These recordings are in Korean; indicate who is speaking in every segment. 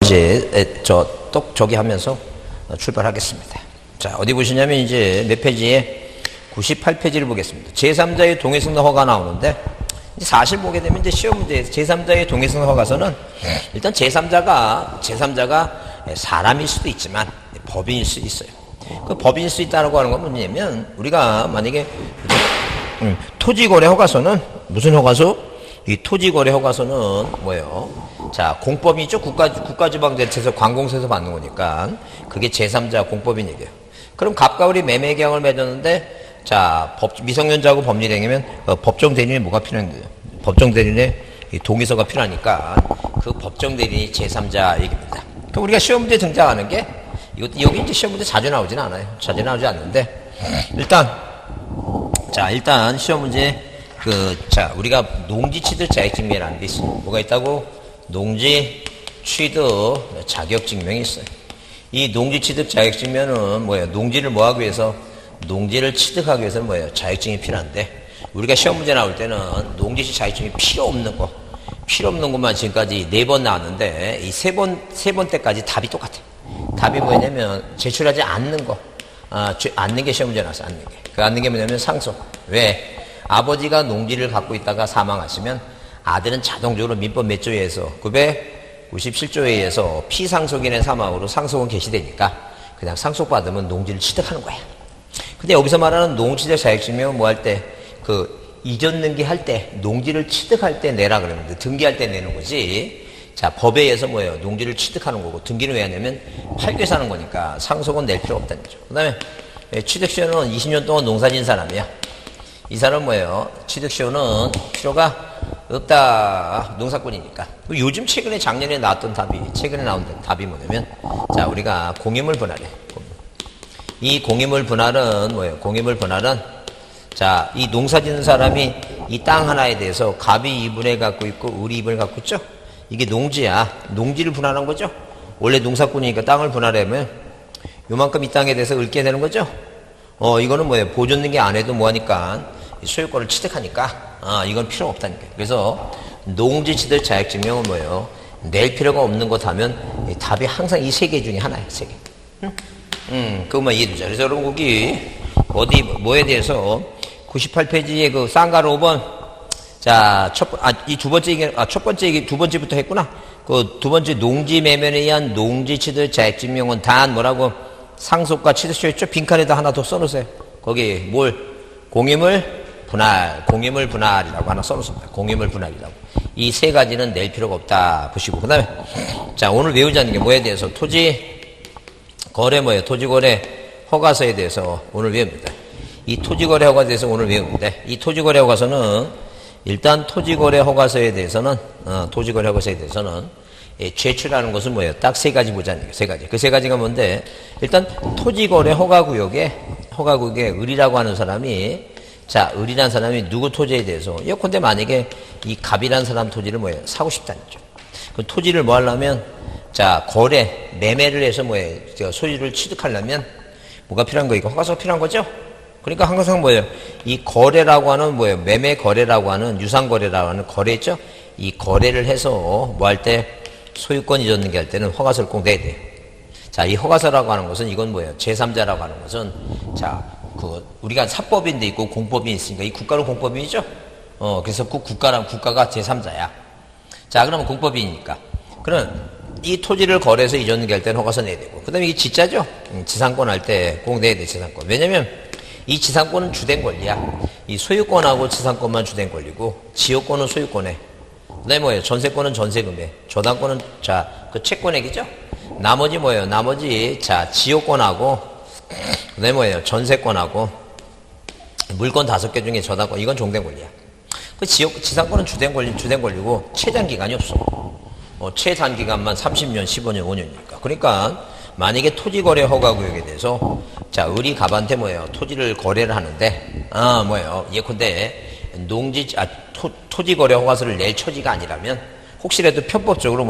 Speaker 1: 이제 저기 하면서 출발하겠습니다. 자, 어디 보시냐면 이제 몇 페이지에 98페이지를 보겠습니다. 제3자의 동해승낙 허가 나오는데 사실 보게 되면 이제 시험 문제에서 제3자의 동해승낙 허가서는 일단 제3자가 사람일 수도 있지만 법인일 수도 있어요. 그 법인일 수 있다고 하는 건 뭐냐면 우리가 만약에 토지거래 허가서는 무슨 허가서? 이 토지거래 허가서는 뭐예요? 자, 공법이죠. 국가지방자치에서 관공서에서 받는 거니까 그게 제3자 공법인 얘기예요. 그럼 갑과 을이 매매 계약을 맺었는데 자, 미성년자하고 법률행위면 법정 대리인이 뭐가 필요한데요? 법정 대리인의 동의서가 필요하니까 그 법정 대리인이 제3자 얘기입니다. 그럼 우리가 시험 문제에 등장하는 게 이것도 여기 이제 시험 문제 자주 나오진 않아요. 자주 나오지 않는데 일단 시험 문제 우리가 농지 취득 자격증명이라는 게 있어요. 뭐가 있다고? 농지 취득 자격증명이 있어요. 이 농지 취득 자격증명은 뭐예요? 농지를 뭐 하기 위해서? 농지를 취득하기 위해서는 뭐예요? 자격증이 필요한데 우리가 시험 문제 나올 때는 농지 자격증이 필요 없는 것만 지금까지 4번 나왔는데 이 세 번 때까지 답이 똑같아요. 답이 뭐냐면 제출하지 않는 거. 않는 게 시험 문제 나왔어. 않는 게. 그 않는 게 뭐냐면 상속. 왜? 아버지가 농지를 갖고 있다가 사망하시면 아들은 자동적으로 민법 몇 조에 의해서 997조에 의해서 피상속인의 사망으로 상속은 개시되니까 그냥 상속받으면 농지를 취득하는 거야. 근데 여기서 말하는 농지적 자격증명은 뭐 할 때 이전 등기할 때 농지를 취득할 때 내라 그러는데 등기할 때 내는 거지. 자, 법에 의해서 뭐예요? 농지를 취득하는 거고 등기는 왜 하냐면 팔게 사는 거니까 상속은 낼 필요 없다는 거죠. 그 다음에 취득시효는 20년 동안 농사진 사람이야. 이 사람은 뭐예요? 취득시효는 필요가 없다. 농사꾼이니까. 요즘 최근에 나온 답이 뭐냐면 자, 우리가 공유물 분할해. 이 공유물 분할은 뭐예요? 공유물 분할은 자, 이 농사 짓는 사람이 이 땅 하나에 대해서 갑이 2분을 갖고 있고 을이 2분을 갖고 있죠? 이게 농지야. 농지를 분할한 거죠? 원래 농사꾼이니까 땅을 분할하면 요만큼 이 땅에 대해서 읊게 되는 거죠? 이거는 뭐예요? 보존 등기 안 해도 뭐하니까 소유권을 취득하니까 이건 필요 없다니까. 그래서 농지 취득 자격증명은 뭐예요? 낼 필요가 없는 것 하면 답이 항상 이 3개 중에 하나예요. 3개. 그것만 이해해두자. 그래서 여러분 거기 뭐에 대해서 98페이지에 그 쌍가루 5번 자, 첫 번째 얘기 두 번째부터 했구나. 그 두 번째 농지 매매에 의한 농지 취득 자격증명은 단 뭐라고? 상속과 취득시효 있죠? 빈칸에다 하나 더 써놓으세요. 거기 공유물 분할이라고 하나 써놓습니다. 공유물 분할이라고. 이 3가지는 낼 필요가 없다 보시고. 그 다음에 자, 오늘 외우자는 게 뭐에 대해서? 토지거래 뭐예요? 토지거래 허가서에 대해서 오늘 외웁니다. 이 토지거래 허가에 대해서 오늘 외우는데 이 토지거래 허가서는 일단 토지거래 허가서에 대해서는 제출하는 것은 뭐예요? 딱 3가지 보자는 얘기예요. 3가지. 그 3가지가 뭔데? 일단 토지거래 허가구역에 을이라고 하는 사람이 자, 을이라는 사람이 누구 토지에 대해서 예컨대 만약에 이 갑이라는 사람 토지를 뭐예요? 사고 싶다는 거죠. 그 토지를 뭐 하려면 자, 매매를 해서 뭐예요? 소유를 취득하려면 뭐가 필요한 거예요? 허가서가 필요한 거죠? 그러니까 항상 뭐예요? 이 거래라고 하는 뭐예요? 매매 거래라고 하는 유상거래라고 하는 거래 있죠? 이 거래를 해서 뭐 할 때 소유권 이전 등기 할 때는 허가서를 꼭 내야 돼요. 자, 이 허가서라고 하는 것은 이건 뭐예요? 제3자라고 하는 것은 자, 우리가 사법인도 있고 공법인이 있으니까 이 국가는 공법인이죠? 그래서 국가가 제3자야. 자, 그러면 공법인이니까. 그럼 이 토지를 거래해서 이전 등기 할 때는 허가서 내야 되고. 그 다음에 이게 지자죠? 지상권 할 때 꼭 내야 돼, 지상권. 왜냐면 이 지상권은 주된 권리야. 이 소유권하고 지상권만 주된 권리고, 지역권은 소유권에. 그 다음에 뭐예요? 전세권은 전세금에. 저당권은, 그 채권액이죠? 나머지 뭐예요? 지역권하고, 그 다음에 뭐예요? 전세권하고, 물건 5개 중에 저당권, 이건 종된 권리야. 그 지상권은 주된 권리고, 최단기간이 없어. 최단기간만 30년, 15년, 5년이니까. 그러니까, 만약에 토지거래 허가구역에 대해서 자, 을이 갑한테 뭐예요? 토지를 거래를 하는데 예컨대 토지거래 허가서를 낼 처지가 아니라면 혹시라도 편법적으로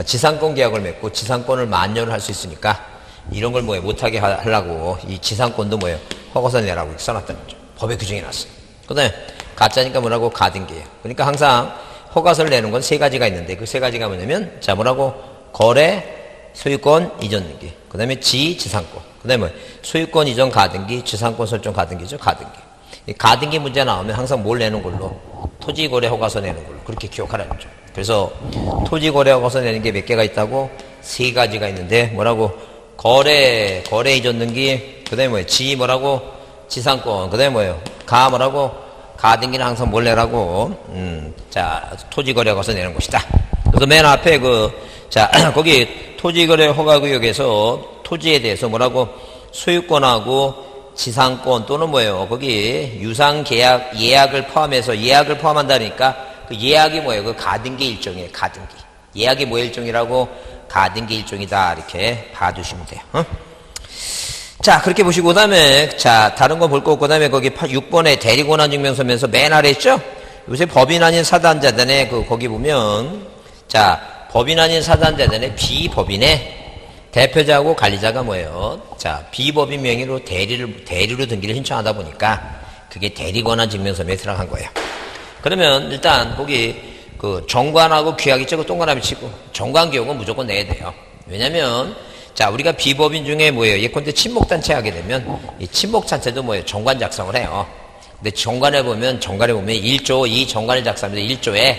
Speaker 1: 지상권 계약을 맺고 지상권을 만료를 할 수 있으니까 이런 걸 못하게 하려고 이 지상권도 허가서 내라고 이렇게 써놨다는 거죠. 법에 규정이 났어요. 그 다음에 가짜니까 뭐라고? 가등기예요. 그러니까 항상 허가서를 내는 건 3가지가 있는데 그 3가지가 뭐냐면 자, 거래, 소유권 이전 등기. 그 다음에 지상권. 그 다음에 소유권 이전 가등기, 지상권 설정 가등기죠. 가등기. 이 가등기 문제 나오면 항상 뭘 내는 걸로? 토지거래 허가서 내는 걸로. 그렇게 기억하라는 거죠. 그래서 토지거래 허가서 내는 게 몇 개가 있다고? 3가지가 있는데 뭐라고? 거래 이전 등기. 그 다음에 뭐예요? 지상권. 그 다음에 뭐예요? 뭐라고? 가등기는 항상 뭘 내라고? 자, 토지거래 허가서 내는 것이다. 그래서 맨 앞에 거기 토지거래 허가구역에서 토지에 대해서 뭐라고? 소유권하고 지상권 또는 뭐예요? 거기 유상계약, 예약을 포함한다니까 그 예약이 뭐예요? 그 가등기 일종이에요. 가등기. 예약이 뭐 일종이라고? 가등기 일종이다. 이렇게 봐두시면 돼요. 자, 그렇게 보시고, 그 다음에, 자, 다른 거 볼 거 없고, 그 다음에 거기 6번에 대리권한 증명서면서 맨 아래 있죠? 요새 법인 아닌 사단자단에 거기 보면, 자, 법인 아닌 사단자단에 비법인의 대표자하고 관리자가 뭐예요? 자, 비법인 명의로 대리로 등기를 신청하다 보니까 그게 대리권한 증명서에 들어간 거예요. 그러면 일단 거기 정관하고 규약 있죠? 동그라미 치고 정관 규약은 무조건 내야 돼요. 왜냐면 자, 우리가 비법인 중에 뭐예요? 예컨대 친목단체 하게 되면 이 친목단체도 뭐예요? 정관 작성을 해요. 근데 정관에 보면 1조, 이 정관을 작성합니다. 1조에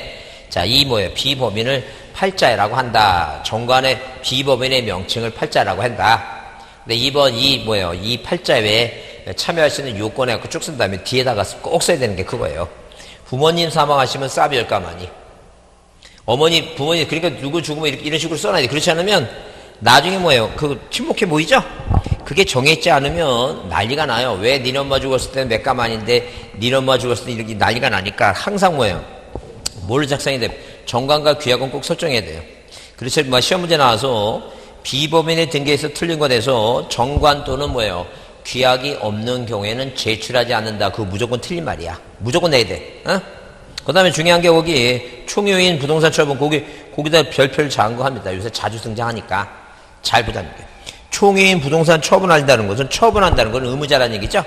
Speaker 1: 자, 이 뭐예요? 비법인을 팔자라고 한다. 정관의 비법인의 명칭을 팔자라고 한다. 근데 이 팔자에 참여할 수 있는 요건에 갖고 쭉 쓴 다음에 뒤에다가 꼭 써야 되는 게 그거예요. 부모님 사망하시면 싸비열가마니. 부모님, 그러니까 누구 죽으면 이런 식으로 써놔야 돼. 그렇지 않으면 나중에 뭐예요? 친목해 보이죠? 그게 정해있지 않으면 난리가 나요. 왜 니네 엄마 죽었을 때는 몇 가만인데 니네 엄마 죽었을 때 이렇게 난리가 나니까 항상 뭐예요? 뭘 작성해야 돼? 정관과 규약은 꼭 설정해야 돼요. 그래서 시험 문제 나와서 비법인의 등기에서 틀린 것에서 정관 또는 뭐예요? 규약이 없는 경우에는 제출하지 않는다. 그거 무조건 틀린 말이야. 무조건 내야 돼. 그 다음에 중요한 게 거기 총유인 부동산 처분 거기다 별표를 작은 거 합니다. 요새 자주 등장하니까 잘 보답니다. 총유인 부동산 처분한다는 것은 처분한다는 건 의무자라는 얘기죠.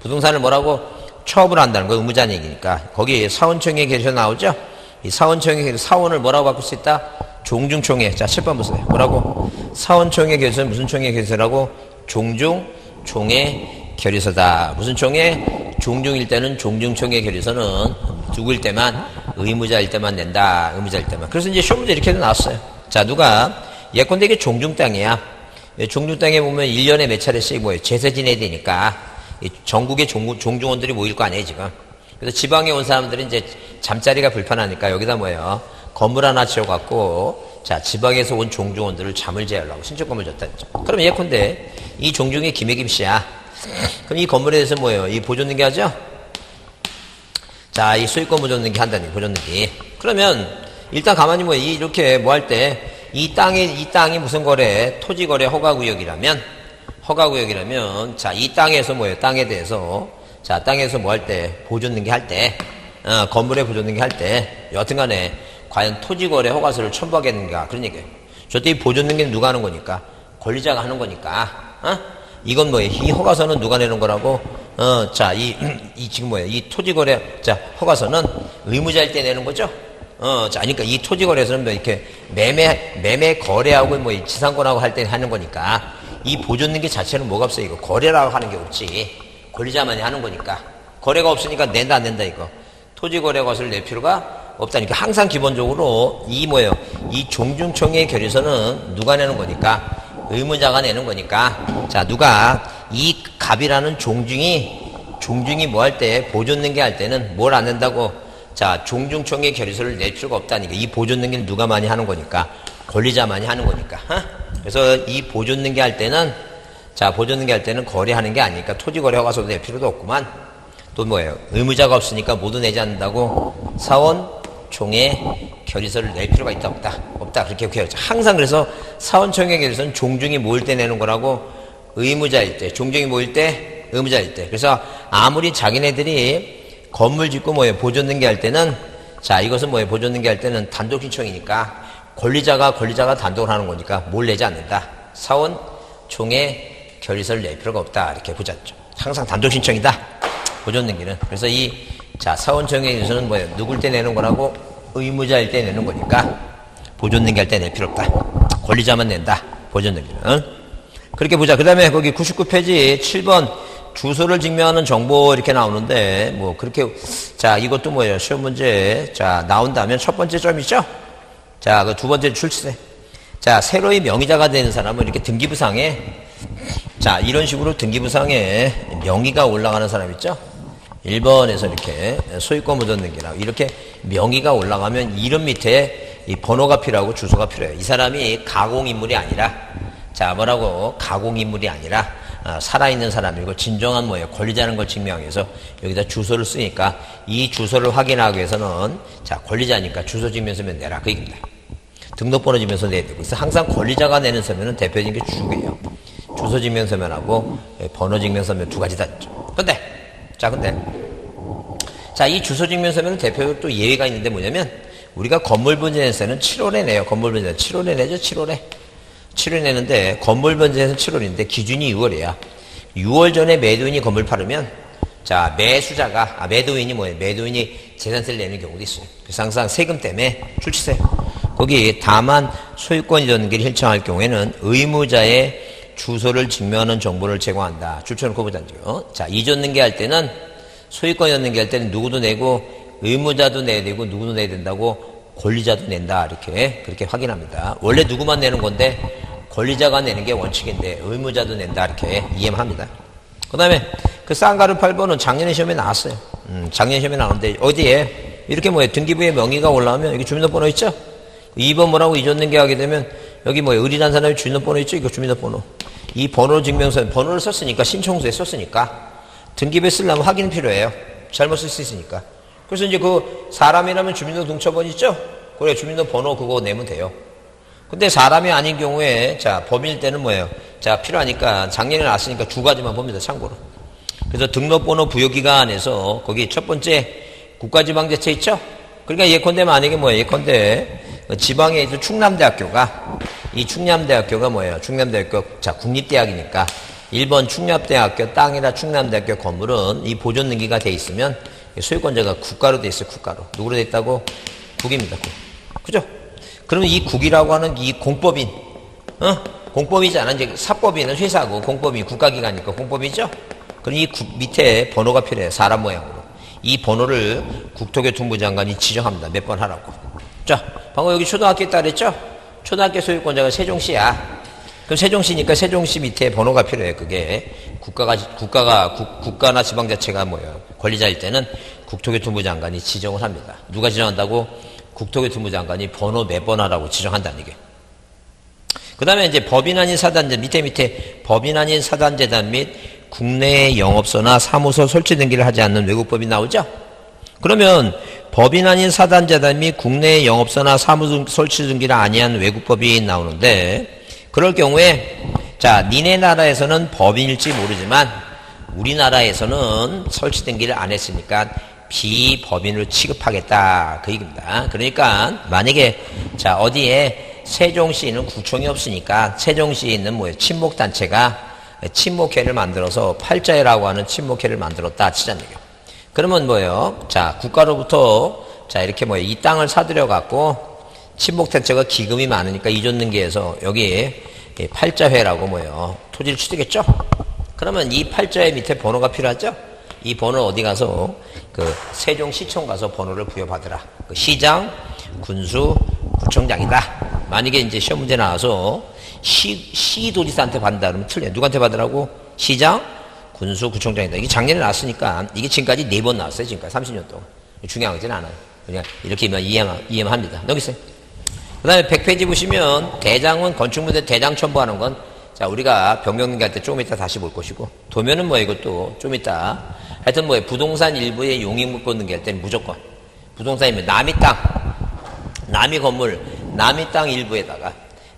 Speaker 1: 부동산을 뭐라고? 처분한다는 건 의무자는 얘기니까 거기 사원총회 계셔 나오죠. 이 사원총회 사원을 뭐라고 바꿀 수 있다? 종중총회. 자, 7번 보세요. 뭐라고? 사원총회 결의서는 무슨 총회 결의서라고? 종중총회 결의서다. 무슨 총회? 종중일 때는 종중총회 결의서는 누구일 때만? 의무자일 때만 낸다. 의무자일 때만. 그래서 이제 시험 문제 이렇게도 나왔어요. 자, 예컨대 이게 종중 땅이야. 종중 땅에 보면 1년에 몇 차례씩 뭐예요? 제사 지내야 되니까 전국의 종중원들이 모일 거 아니에요, 지금. 그래서 지방에 온 사람들은 이제 잠자리가 불편하니까 여기다 뭐예요? 건물 하나 지어갖고, 자, 지방에서 온 종중원들을 잠을 재우려고 신청권을 줬다 했죠. 그럼 예컨대 이 종중이 김혜김 씨야. 그럼 이 건물에 대해서 뭐예요? 이 보존등기 하죠? 자, 이 소유권 보존등기 한다니, 보존등기. 그러면 일단 가만히 이렇게 뭐 할 때 이 땅이 무슨 거래? 토지거래 허가구역이라면, 자, 이 땅에서 뭐예요? 땅에 대해서 자, 땅에서 뭐 할 때, 보존등기 할 때, 건물에 보존등기 할 때, 여튼간에, 과연 토지거래 허가서를 첨부하겠는가, 그런 얘기예요. 저때 이 보존등기는 누가 하는 거니까? 권리자가 하는 거니까, 이건 뭐예요? 이 허가서는 누가 내는 거라고? 자, 지금 뭐예요? 이 토지거래, 자, 허가서는 의무자일 때 내는 거죠? 자, 그러니까 이 토지거래에서는 뭐 이렇게 매매 거래하고 뭐 지상권하고 할 때 하는 거니까, 이 보존등기 자체는 뭐가 없어요? 이거 거래라고 하는 게 없지. 권리자만이 하는 거니까. 거래가 없으니까 낸다 안 낸다 이거. 토지거래 허가서를 낼 필요가 없다니까. 항상 기본적으로 이 종중총회 결의서는 누가 내는 거니까? 의무자가 내는 거니까. 자, 이 갑이라는 종중이 뭐 할 때, 보존등기 할 때는 뭘 안 낸다고? 자, 종중총회 결의서를 낼 필요가 없다니까. 이 보존등기는 누가 많이 하는 거니까? 권리자만이 하는 거니까. 그래서 이 보존등기 할 때는 거래하는 게 아니니까 토지거래 허가서도 낼 필요도 없구만. 또 뭐예요? 의무자가 없으니까 모두 내지 않는다고 사원총회 결의서를 낼 필요가 있다 없다 그렇게 기억해야죠. 항상 그래서 사원총회 결의서는 종중이 모일 때 내는 거라고. 의무자일 때, 종중이 모일 때, 의무자일 때. 그래서 아무리 자기네들이 건물 짓고 보존등기 할 때는, 자, 이것은 보존등기 할 때는 단독 신청이니까 권리자가 단독을 하는 거니까 뭘 내지 않는다. 사원총회 결의서를 낼 필요가 없다. 이렇게 보셨죠. 항상 단독 신청이다. 보존등기는. 그래서 사원총회 결의서는 누굴 때 내는 거라고? 의무자일 때 내는 거니까 보존등기 할 때 낼 필요 없다. 권리자만 낸다. 보존 등기는. 그렇게 보자. 그 다음에 거기 99페이지 7번 주소를 증명하는 정보 이렇게 나오는데, 뭐, 그렇게, 자, 이것도 뭐예요? 시험 문제. 자, 나온다면 첫 번째 점이죠? 자, 그 두 번째 출시세. 자, 새로이 명의자가 되는 사람은 이렇게 등기부상에, 자, 이런 식으로 등기부상에 명의가 올라가는 사람 있죠? 1번에서 이렇게 소유권 보존 등기라고 이렇게 명의가 올라가면 이름 밑에 이 번호가 필요하고 주소가 필요해요. 이 사람이 가공인물이 아니라, 자, 뭐라고? 가공인물이 아니라, 살아있는 사람이고, 진정한 뭐예요? 권리자는 걸 증명하기 위해서 여기다 주소를 쓰니까, 이 주소를 확인하기 위해서는, 자, 권리자니까 주소 증명서면 내라. 그 얘기입니다. 등록번호 증명서 내야 되고, 그래서 항상 권리자가 내는 서면은 대표적인 게 주소예요. 주소 증명서면하고 번호 증명서면 두 가지 다 있죠. 근데, 자, 이 주소 증명서면은 대표적으로 또 예외가 있는데 뭐냐면, 우리가 건물 분쟁에서는 7월에 내요. 건물 분쟁 7월에 내죠, 7월에. 7월에 내는데, 건물 분쟁에서는 7월인데, 기준이 6월이야. 6월 전에 매도인이 건물 팔으면, 자, 매수자가, 매도인이 뭐예요? 매도인이 재산세를 내는 경우도 있어요. 그래서 항상 세금 때문에 출치세. 거기 다만 소유권 이전 등기를 신청할 경우에는 의무자의 주소를 증명하는 정보를 제공한다. 출처놓고 보자는요. 자, 이전 등기할 때는 소유권 이전 등기할 때는 누구도 내고 의무자도 내야 되고 누구도 내야 된다고 권리자도 낸다. 이렇게 그렇게 확인합니다. 원래 누구만 내는 건데 권리자가 내는 게 원칙인데 의무자도 낸다. 이렇게 이해만 합니다. 그 다음에 그 쌍가루 8번은 작년에 시험에 나왔어요. 작년 시험에 나오는데 어디에 이렇게 뭐예요? 등기부에 명의가 올라오면 여기 주민등록번호 있죠? 2번 뭐라고 이전 등기하게 되면 여기 뭐예요? 의리란 사람이 주민등록번호 있죠? 이거 주민등록번호. 이 번호 증명서, 번호를 썼으니까, 신청서에 썼으니까, 등기부에 쓰려면 확인이 필요해요. 잘못 쓸 수 있으니까. 그래서 이제 그 사람이라면 주민등록 등초번 있죠? 그래, 주민등록번호 그거 내면 돼요. 근데 사람이 아닌 경우에, 자, 범일 때는 뭐예요? 자, 필요하니까, 작년에 나왔으니까 두 가지만 봅니다, 참고로. 그래서 등록번호 부여기간에서, 거기 첫 번째 국가지방자치 있죠? 그러니까 예컨대 만약에 뭐예요? 예컨대, 지방에 있는 충남대학교가, 이 충남대학교가 뭐예요? 충남대학교, 자, 국립대학이니까 1번 충남대학교 땅이나 충남대학교 건물은 이 보존 등기가 돼 있으면 소유권자가 국가로 돼 있어요, 국가로. 누구로 돼 있다고? 국입니다, 국. 그죠? 그러면 이 국이라고 하는 이 공법인, 공법이잖아. 이제 사법인은 회사고 공법인 국가기관이니까 공법이죠? 그럼 이 국 밑에 번호가 필요해요, 사람 모양으로. 이 번호를 국토교통부 장관이 지정합니다. 몇 번 하라고. 자, 방금 여기 초등학교 있다 그랬죠? 초등학교 소유권자가 세종시야. 그럼 세종시니까 세종시 밑에 번호가 필요해. 그게 국가나 지방자치가 뭐예요? 권리자일 때는 국토교통부 장관이 지정을 합니다. 누가 지정한다고? 국토교통부 장관이 번호 몇 번 하라고 지정한다는 얘기예요. 그 다음에 이제 법인 아닌 사단제, 밑에 법인 아닌 사단재단 및 국내 영업소나 사무소 설치 등기를 하지 않는 외국법이 나오죠? 그러면 법인 아닌 사단재단 및 국내 영업소나 사무소 설치 등기를 아니한 외국법이 나오는데, 그럴 경우에, 자, 니네 나라에서는 법인일지 모르지만 우리나라에서는 설치 등기를 안 했으니까 비법인으로 취급하겠다. 그 얘기입니다. 그러니까 만약에, 자, 어디에 세종시는 구청이 없으니까 세종시에 있는 뭐예요? 친목단체가 친목회를 만들어서 팔자회라고 하는 친목회를 만들었다 치자는 얘기예요. 그러면 뭐예요? 자, 국가로부터, 자, 이렇게 뭐예요? 이 땅을 사들여갖고, 친목단체가 기금이 많으니까 이전 등기에서 여기 팔자회라고 뭐예요? 토지를 취득했죠? 그러면 이 팔자회 밑에 번호가 필요하죠? 이 번호 어디 가서, 그, 세종시청 가서 번호를 부여받으라. 그 시장, 군수, 구청장이다. 만약에 이제 시험 문제 나와서 시도지사한테 받는다 그러면 틀려요. 누구한테 받으라고? 시장, 군수, 구청장이다. 이게 작년에 나왔으니까 이게 지금까지 4번 나왔어요. 지금까지 30년 동안. 중요하지는 않아요. 그냥 이렇게 이해만 합니다. 넘기세요. 그 다음에 100페이지 보시면 대장은 건축물에 대장 첨부하는 건, 자, 우리가 변경등기 할 때 조금 이따 다시 볼 것이고, 도면은 뭐 이것도 좀 이따, 하여튼 뭐예요? 부동산 일부의 용익물권 등기할 때는 무조건 부동산이면 남이 땅, 남이 건물, 남이 땅 일부에다가,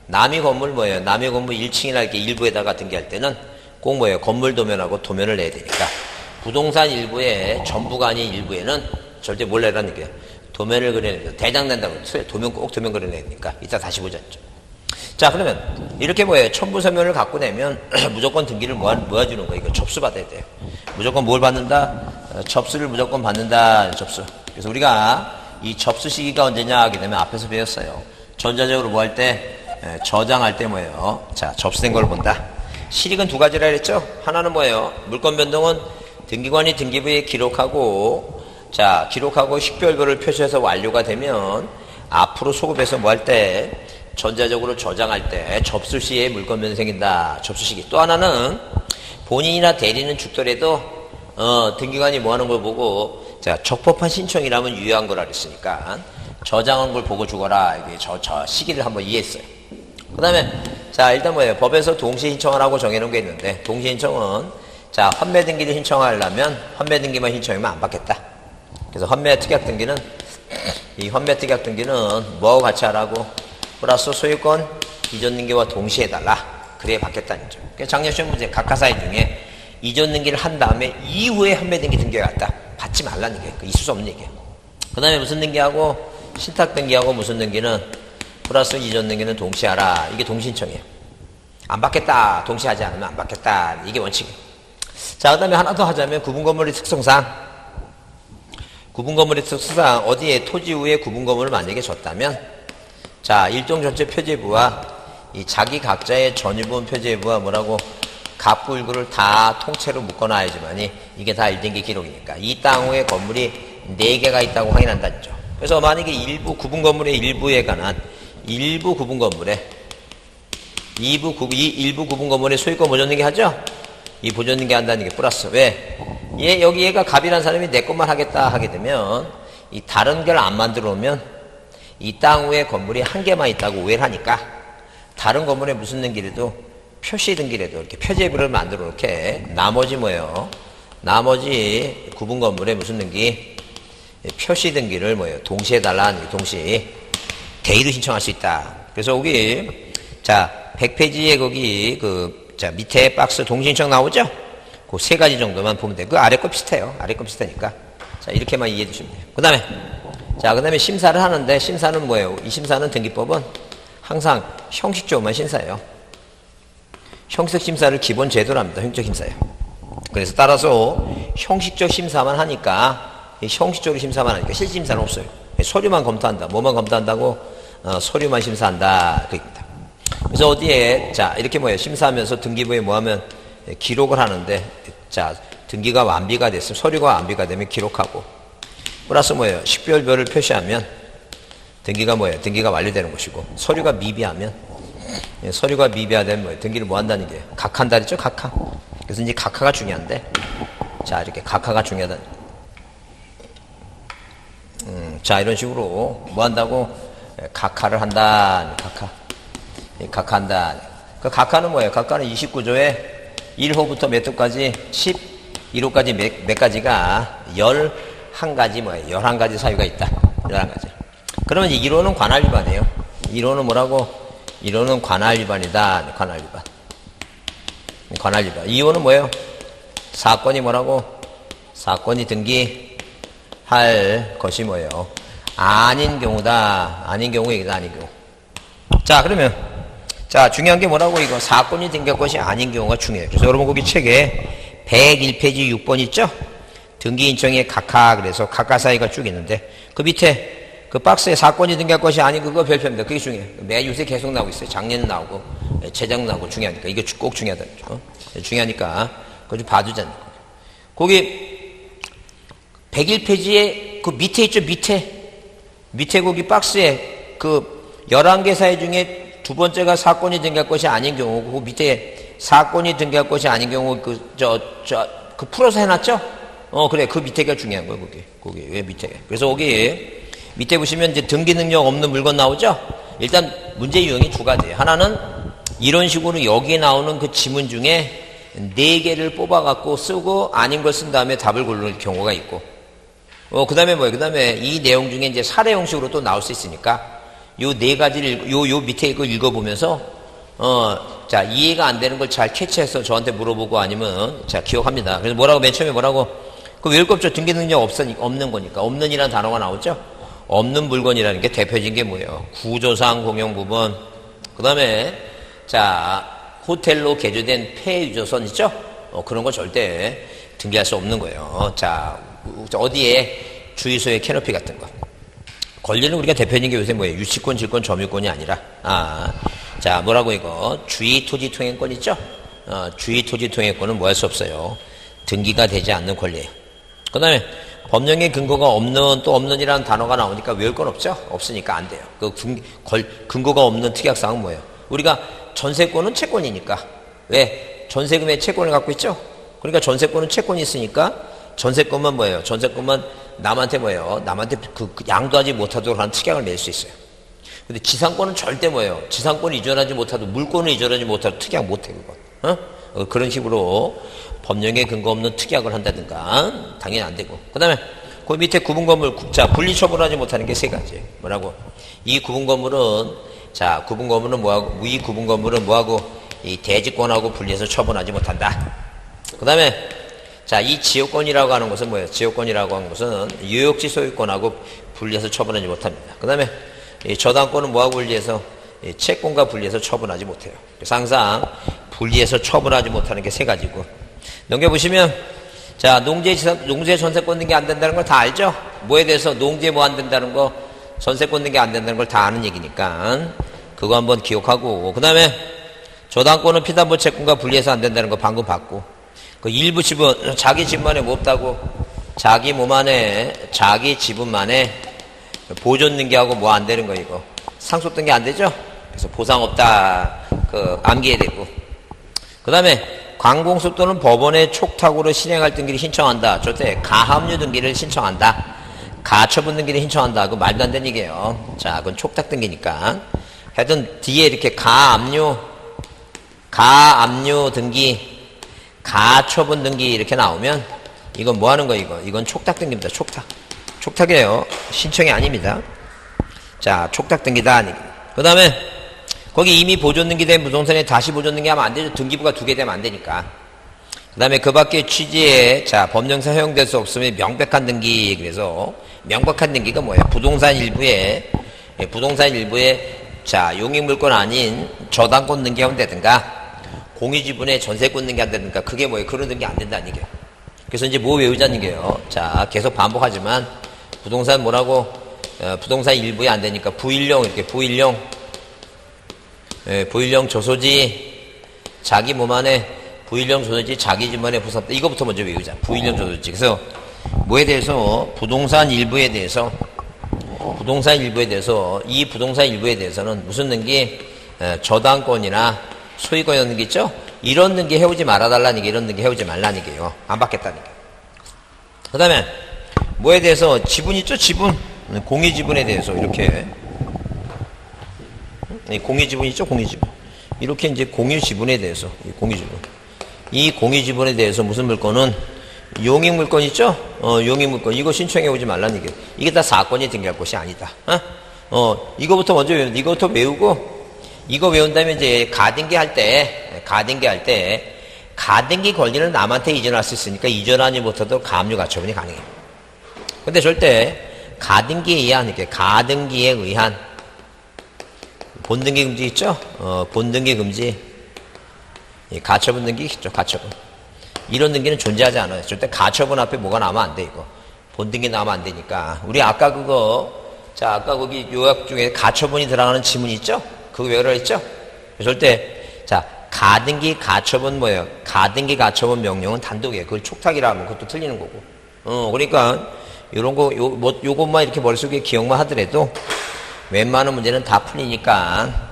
Speaker 1: 남이 건물 뭐예요? 남이 건물 1층이나 이렇게 일부에다가 등기할 때는 꼭 뭐예요? 건물 도면하고 도면을 내야 되니까, 부동산 일부에 전부가 아닌 일부에는 절대 뭘 내라는 얘기예요. 도면을 그려내야 대장 낸다고 도면 꼭 도면 그려내야 되니까 이따 다시 보자. 자, 그러면 이렇게 뭐예요? 첨부 서면을 갖고 내면 무조건 등기를 모아주는 거예요. 이거 접수 받아야 돼요. 무조건 뭘 받는다? 접수를 무조건 받는다. 접수. 그래서 우리가 이 접수 시기가 언제냐 하게 되면 앞에서 배웠어요. 전자적으로 뭐 할 때 저장할 때 뭐예요? 자, 접수된 걸 본다. 실익은 두 가지라 그랬죠? 하나는 뭐예요? 물권 변동은 등기관이 등기부에 기록하고, 자, 기록하고 식별별을 표시해서 완료가 되면 앞으로 소급해서 뭐 할 때, 전자적으로 저장할 때 접수 시에 물권 변동이 생긴다. 접수 시기. 또 하나는 본인이나 대리는 죽더라도 등기관이 뭐 하는 걸 보고, 자, 적법한 신청이라면 유효한 거라 그랬으니까 저장한 걸 보고 주거라. 이게 저 시기를 한번 이해했어요. 그 다음에, 자, 일단 뭐예요? 법에서 동시 신청을 하고 정해놓은 게 있는데, 동시 신청은, 자, 환매 등기를 신청하려면 환매 등기만 신청하면 안 받겠다. 그래서 환매 특약 등기는, 이 환매 특약 등기는 뭐하고 같이 하라고? 플러스 소유권 이전 등기와 동시에 해달라. 그래야 받겠다는 거죠. 작년 시험 문제 각하사회 중에 이전 등기를 한 다음에 이후에 환매 등기 등기가 갔다. 받지 말라는 얘기예요. 있을 수 없는 얘기예요. 그 다음에 무슨 등기하고 신탁 등기하고 무슨 등기는 플러스 이전 등기는 동시에 하라. 이게 동시신청이에요. 안 받겠다. 동시에 하지 않으면 안 받겠다. 이게 원칙이에요. 자, 그 다음에 하나 더 하자면 구분건물의 특성상 어디에 토지 후에 구분건물을 만약에 줬다면, 자, 일동 전체 표제부와 이 자기 각자의 전유분 표제부와 뭐라고 갑구일구를 다 통째로 묶어놔야지만이 이게 다 1등기 기록이니까 이 땅 후에 건물이 4개가 있다고 확인한다는 점. 그래서 만약에 일부 구분 건물의 일부에 관한 일부 구분 건물에 이 일부 구분 건물에 소유권 보존등기 하죠? 이 보존등기 한다는 게 플러스. 왜? 얘가 갑이라는 사람이 내 것만 하겠다 하게 되면 이 다른 걸 안 만들어 놓으면 이 땅 후에 건물이 한 개만 있다고 오해를 하니까 다른 건물에 무슨 등기라도 표시 등기라도 이렇게 표제부를 만들어 놓게 나머지 뭐예요? 나머지 구분 건물에 무슨 등기? 표시 등기를 뭐예요? 동시에 달라는 동시 대의로 신청할 수 있다. 그래서 여기 자 100페이지에 거기 자 밑에 박스 동시 신청 나오죠? 그 세 가지 정도만 보면 돼. 그 아래 거 비슷해요. 아래 거 비슷하니까. 자 이렇게만 이해해 주시면 돼요. 그 다음에 심사를 하는데 심사는 뭐예요? 이 심사는 등기법은 항상 형식적으로만 심사해요. 형식 심사를 기본 제도로 합니다. 형식 심사예요. 그래서 따라서 형식적 심사만 하니까 형식적으로 심사만 하니까 실질 심사는 없어요. 서류만 검토한다. 뭐만 검토한다고? 서류만 심사한다. 그입니다. 그래서 어디에 자 이렇게 뭐예요? 심사하면서 등기부에 뭐하면 기록을 하는데 자 등기가 완비가 됐으면 서류가 완비가 되면 기록하고 플러스 뭐예요? 식별별을 표시하면 등기가 뭐예요? 등기가 완료되는 것이고 서류가 미비하면 서류가 미비하면 뭐예요? 등기를 뭐 한다는 게 각한다 그랬죠? 각하. 그래서 이제 각하가 중요한데 자 이렇게 각하가 중요하다. 자 이런 식으로 뭐 한다고? 각하를 한다. 각하한다. 그 각하는 뭐예요? 각하는 29조에 1호부터 몇 호까지 11호까지 몇 가지가 11가지 뭐예요? 11가지 사유가 있다. 11가지. 그러면 이제 1호는 관할 위반이에요. 1호는 뭐라고? 1호는 관할 위반이다. 관할 위반. 관할 위반. 2호는 뭐예요? 사건이 뭐라고? 사건이 등기할 것이 뭐예요? 아닌 경우다. 아닌 경우이다. 아닌 경우. 자, 그러면 자, 중요한 게 뭐라고 이거? 사건이 등기할 것이 아닌 경우가 중요해요. 그래서 여러분 거기 책에 101페이지 6번 있죠? 등기 인청의 각하, 그래서 각하 사이가 쭉 있는데 그 밑에 그 박스에 사건이 등기할 것이 아닌 그거 별표입니다. 그게 중요해요. 매 요새 계속 나오고 있어요. 작년 나오고 재작 나오고 중요하니까 이게 꼭 중요하다. 중요하니까 그거 좀 봐주자는 거예요. 거기 101페이지에 그 밑에 있죠? 밑에 거기 박스에 그 11개 사유 중에 두 번째가 사건이 등기할 것이 아닌 경우, 그 밑에 사건이 등기할 것이 아닌 경우, 그 풀어서 해놨죠? 그래. 그 밑에가 중요한 거예요, 거기. 왜 밑에? 그래서 거기 밑에 보시면 이제 등기 능력 없는 물건 나오죠? 일단 문제 유형이 두 가지예요. 하나는 이런 식으로 여기에 나오는 그 지문 중에 4개를 뽑아갖고 쓰고 아닌 걸 쓴 다음에 답을 고를 경우가 있고, 그 다음에 뭐예요? 그 다음에 이 내용 중에 이제 사례 형식으로 또 나올 수 있으니까, 요 4가지를, 요 밑에 이거 읽어보면서, 자, 이해가 안 되는 걸 잘 캐치해서 저한테 물어보고 아니면, 자, 기억합니다. 그래서 뭐라고, 맨 처음에 뭐라고? 그 왜 읽었죠? 등기 능력 없는 거니까. 없는이라는 단어가 나오죠? 없는 물건이라는 게 대표적인 게 뭐예요? 구조상 공용 부분. 그 다음에, 자, 호텔로 개조된 폐유조선 있죠? 그런 거 절대 등기할 수 없는 거예요. 자, 어디에 주유소의 캐노피 같은 거. 권리는 우리가 대표적인 게 요새 뭐예요? 유치권, 질권, 점유권이 아니라, 자, 뭐라고 이거? 주의 토지 통행권 있죠? 주의 토지 통행권은 뭐 할 수 없어요. 등기가 되지 않는 권리예요. 그 다음에 법령의 근거가 없는, 또 없는이라는 단어가 나오니까 외울 건 없죠? 없으니까 안 돼요. 근거가 없는 특약사항은 뭐예요? 우리가 전세권은 채권이니까. 왜? 전세금의 채권을 갖고 있죠? 그러니까 전세권은 채권이 있으니까 전세권만 뭐예요? 전세권만 남한테 뭐예요? 남한테 양도하지 못하도록 하는 특약을 낼 수 있어요. 근데 지상권은 절대 뭐예요? 지상권을 이전하지 못하도 물권을 이전하지 못하도 특약 못해, 그건. 그런 식으로 법령에 근거 없는 특약을 한다든가 당연히 안 되고. 그 다음에 그 밑에 구분건물 자 분리처분하지 못하는 게 세 가지. 뭐라고? 이 구분건물은 자 구분건물은 뭐하고 이 구분건물은 뭐하고 이 대지권하고 분리해서 처분하지 못한다. 그 다음에 자 이 지역권이라고 하는 것은 뭐예요? 지역권이라고 하는 것은 유역지 소유권하고 분리해서 처분하지 못합니다. 그 다음에 이 저당권은 뭐하고 분리해서 채권과 분리해서 처분하지 못해요. 그래서 항상 분리해서 처분하지 못하는 게 세 가지고. 넘겨보시면 자 농지의 전세권 등기 안 된다는 걸 다 알죠? 뭐에 대해서 농지에 뭐 안 된다는 거 전세권 등기 안 된다는 걸 다 아는 얘기니까 그거 한번 기억하고. 그 다음에 저당권은 피담보 채권과 분리해서 안 된다는 거 방금 봤고. 그 일부 지분 자기 집만에 뭐 없다고 자기 몸 안에 자기 지분만에 보존 등기하고 뭐 안 되는 거 이거 상속 등기 안 되죠? 그래서 보상 없다 그 암기해야 되고. 그 다음에 관공서 또는 법원의 촉탁으로 실행할 등기를 신청한다. 저때 가압류 등기를 신청한다. 가처분 등기를 신청한다. 그거 말도 안 되는 얘기예요. 자, 그건 촉탁 등기니까. 하여튼 뒤에 이렇게 가압류 등기, 가처분 등기 이렇게 나오면 이건 뭐 하는 거 이거? 이건 촉탁 등기입니다. 촉탁이에요. 신청이 아닙니다. 자, 촉탁 등기다. 그 다음에 거기 이미 보존 등기된 부동산에 다시 보존 등기하면 안 되죠. 등기부가 2개 되면 안 되니까. 그 다음에 그 밖에 취지에 자 법령상 허용될 수 없으면 명백한 등기. 그래서 명백한 등기가 뭐예요? 부동산 일부에 자 용익물권 아닌 저당권 등기하면 되든가 공유지분에 전세권 등기 안 되든가 그게 뭐예요? 그런 등기 안 된다는 얘기예요. 그래서 이제 뭐 외우자는 얘기예요. 자 계속 반복하지만 부동산 뭐라고 부동산 일부에 안 되니까 부일령 이렇게 부일령 조소지 자기 몸 안에 부일령 조소지 자기 집만에 부산다. 이거부터 먼저 외우자. 부일령 조소지. 그래서 뭐에 대해서 부동산 일부에 대해서 이 부동산 일부에 대해서는 무슨 등기 저당권이나 소유권 이런 등기 있죠? 이런 등기 해오지 말아달라는 얘기, 이런 등기 해오지 말라는 얘기예요. 안 받겠다는 얘기. 그 다음에 뭐에 대해서 지분 있죠? 지분 공유지분에 대해서 이렇게 공유지분 있죠? 공유지분. 이렇게 이제 공유지분에 대해서, 이 공유지분에 대해서 무슨 물건은 용익물건 있죠? 용익물건. 이거 신청해 오지 말라는 얘기예요. 이게 다 사건이 등기할 것이 아니다. 이거부터 먼저 외우고, 이거부터 외우고, 이거 외운 다음에 이제 가등기 할 때, 가등기 권리는 남한테 이전할 수 있으니까 이전하지 못하도록 가압류 가처분이 가능해요. 근데 절대 가등기에 의한, 이렇게 가등기에 의한, 본등기 금지 있죠? 본등기 금지. 가처분 등기 있죠? 가처분. 이런 등기는 존재하지 않아요. 절대 가처분 앞에 뭐가 나오면 안 돼, 이거. 본등기 나오면 안 되니까. 우리 아까 아까 거기 요약 중에 가처분이 들어가는 지문 있죠? 그거 외우라 했죠? 절대, 자, 가등기 가처분 뭐예요? 가등기 가처분 명령은 단독이에요. 그걸 촉탁이라 하면 그것도 틀리는 거고. 그러니까, 요런 거, 요것만 이렇게 머릿속에 기억만 하더라도 웬만한 문제는 다 풀리니까,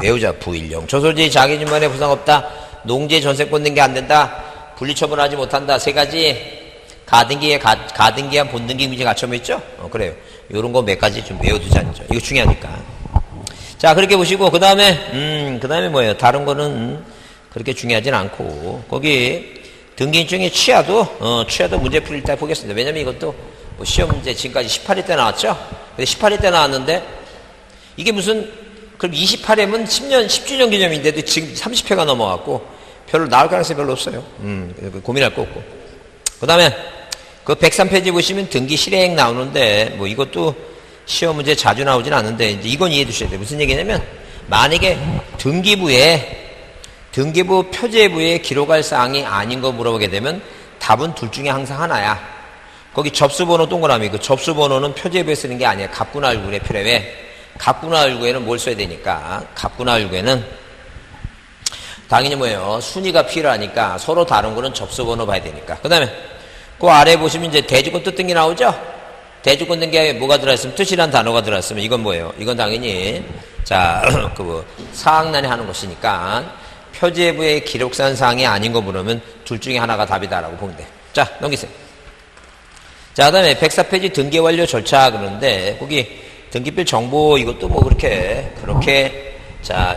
Speaker 1: 외우자. 부일령. 조소지 자기 집만에 부상 없다. 농지 전세권 등기 안 된다. 분리처분하지 못한다. 세 가지. 가등기한 본등기 금지 가처분 있죠? 그래요. 요런 거 몇 가지 좀 외워두자죠. 이거 중요하니까. 자, 그렇게 보시고, 그 다음에 뭐예요? 다른 거는 그렇게 중요하진 않고, 거기 등기인 중에 취하도 문제 풀릴 때 보겠습니다. 왜냐면 이것도 뭐 시험 문제 지금까지 18회 때 나왔죠? 근데 18회 때 나왔는데, 이게 무슨, 그럼 28회면 10주년 기념인데도 지금 30회가 넘어갔고, 별로 나올 가능성이 별로 없어요. 고민할 거 없고. 그 다음에, 그 103페이지 보시면 등기 실행 나오는데, 뭐 이것도 시험 문제 자주 나오진 않는데, 이제 이건 이해해 두셔야 돼요. 무슨 얘기냐면, 만약에 등기부 표제부에 기록할 사항이 아닌 거 물어보게 되면 답은 둘 중에 항상 하나야. 거기 접수번호 동그라미, 그 접수번호는 표제부에 쓰는 게 아니야. 갑구나 19에 필요해. 갑구나 19에는 뭘 써야 되니까? 갑구나 19에는 당연히 뭐예요? 순위가 필요하니까 서로 다른 거는 접수번호 봐야 되니까. 그 다음에 그 아래 보시면 이제 대주권 뜻 등기 나오죠? 대주권 등기에 뭐가 들어있으면 뜻이란 단어가 들어있으면 이건 뭐예요? 이건 당연히 자, 사항란에 하는 것이니까 표제부의 기록산 사항이 아닌 거 물으면 둘 중에 하나가 답이다라고 보면 돼. 자, 넘기세요. 자, 그 다음에 104페이지 등기 완료 절차 그러는데 거기 등기필 정보 이것도 뭐 그렇게 자,